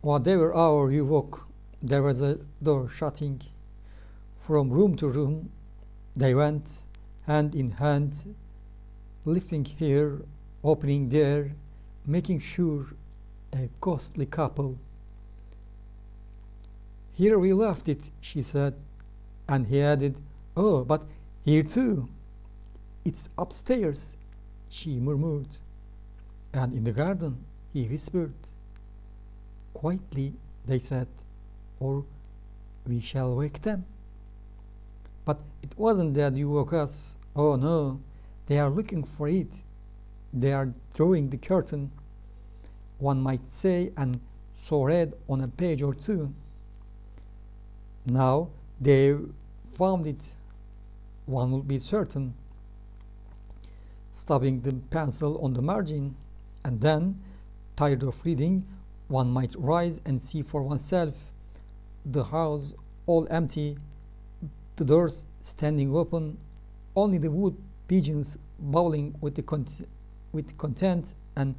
Whatever hour you woke, there was a door shutting. From room to room they went, hand in hand, lifting here, opening there, making sure a ghostly couple. Here we left it, she said, and he added, oh, but here too. It's upstairs, she murmured. And in the garden, he whispered. Quietly, they said, or we shall wake them. But it wasn't that you woke us. Oh no, they are looking for it. They are drawing the curtain, one might say, and so read on a page or two. Now they found it, one will be certain, stubbing the pencil on the margin, and then, tired of reading, one might rise and see for oneself the house all empty, the doors standing open, only the wood pigeons bowling with content, and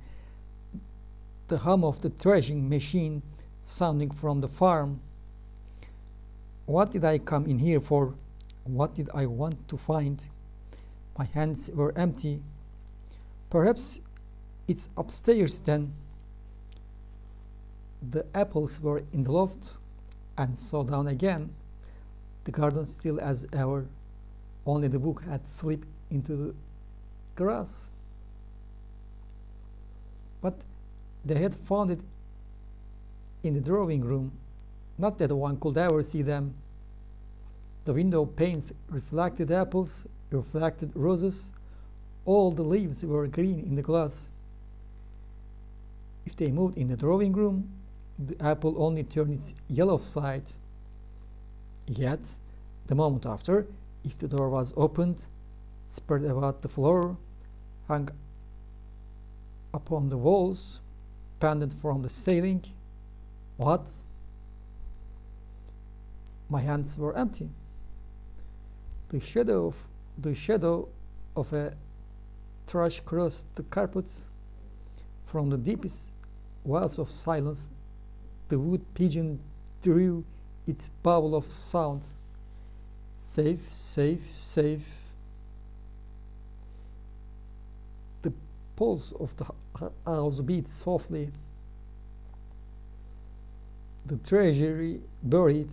the hum of the threshing machine sounding from the farm. What did I come in here for? What did I want to find? My hands were empty. Perhaps it's upstairs then. The apples were in the loft, and so down again. The garden still as ever, only the book had slipped into the grass. But they had found it in the drawing room, not that one could ever see them. The window panes reflected apples, reflected roses, all the leaves were green in the glass. If they moved in the drawing room, the apple only turned its yellow side. Yet, the moment after, if the door was opened, spread about the floor, hung upon the walls, pendant from the ceiling, what? My hands were empty. The shadow of a thrush crossed the carpets. From the deepest wells of silence, the wood pigeon drew its bubble of sound. Safe, safe, safe. The pulse of the house beat softly. The treasury buried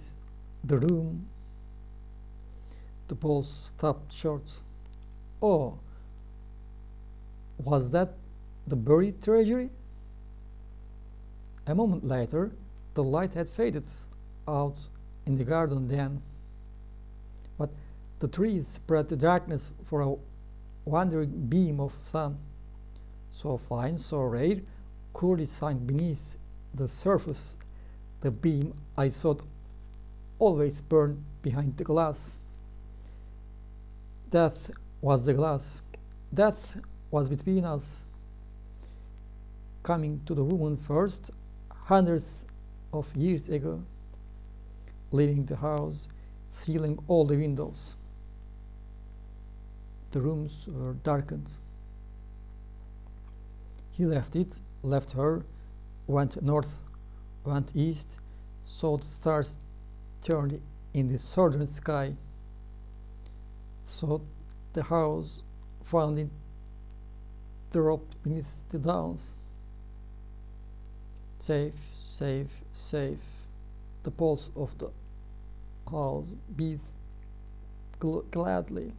the room. The pulse stopped short. Oh, was that the buried treasury? A moment later, the light had faded out in the garden then, but the trees spread the darkness for a wandering beam of sun, so fine, so rare, coolly sunk beneath the surface. The beam I thought always burned behind the glass. Death was the glass. Death was between us. Coming to the woman first, hundreds of years ago, leaving the house, sealing all the windows. The rooms were darkened. He left it, left her, went north, went east, saw the stars turned in the southern sky, saw the house, found it dropped beneath the downs. Safe, safe, safe. The pulse of the house beat gladly.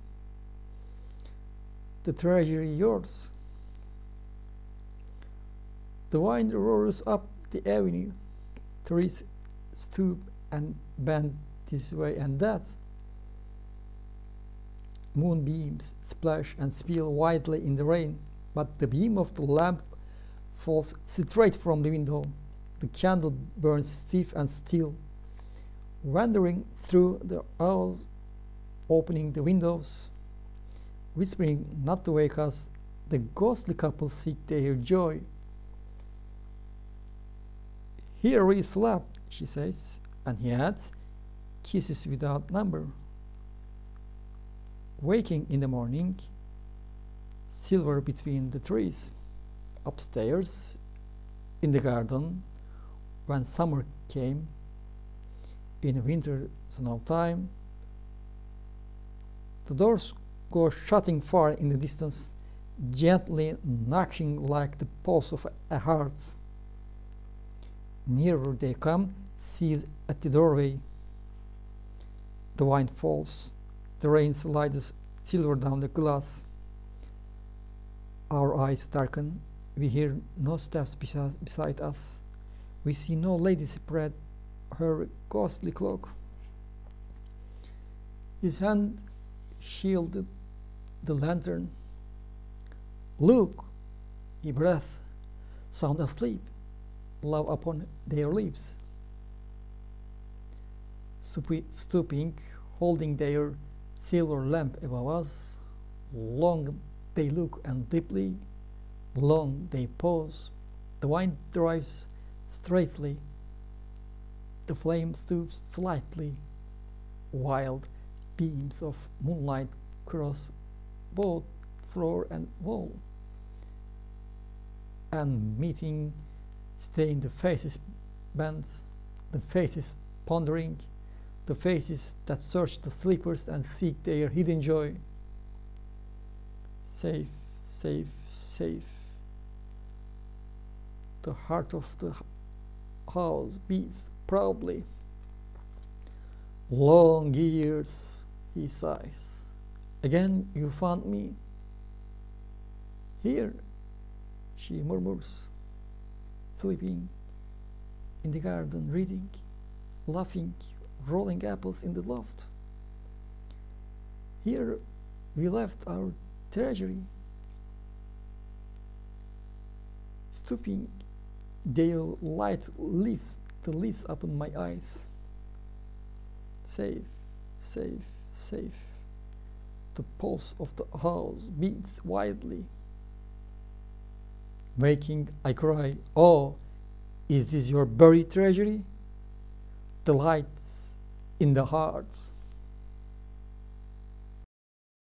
The treasury yours. The wind roars up the avenue. Trees stoop and bend this way and that. Moonbeams splash and spill widely in the rain, but the beam of the lamp falls straight from the window. The candle burns stiff and still. Wandering through the house, opening the windows, whispering not to wake us, the ghostly couple seek their joy. Here we slept, she says, and he adds, kisses without number. Waking in the morning, silver between the trees, upstairs, in the garden, when summer came, in winter snow time, the doors go shutting far in the distance, gently knocking like the pulse of a heart. Nearer they come, seize at the doorway. The wind falls, the rain slides silver down the glass. Our eyes darken, we hear no steps beside us. We see no lady spread her ghostly cloak. His hand shielded the lantern. Look, he breathed, sound asleep, love upon their lips. Stooping, holding their silver lamp above us, long they look and deeply, long they pause. The wine drives straightly, the flame stoops slightly, wild beams of moonlight cross both floor and wall, and meeting stain the faces bent, the faces pondering, the faces that search the sleepers and seek their hidden joy. Safe, safe, safe. The heart of the house beats proudly. Long years, he sighs. Again you found me. Here, she murmurs, sleeping in the garden, reading, laughing, rolling apples in the loft. Here we left our treasury. Stooping, their light lifts the lids upon my eyes. Safe, safe, safe. The pulse of the house beats wildly. Waking, I cry, oh, is this your buried treasury? The lights in the hearts.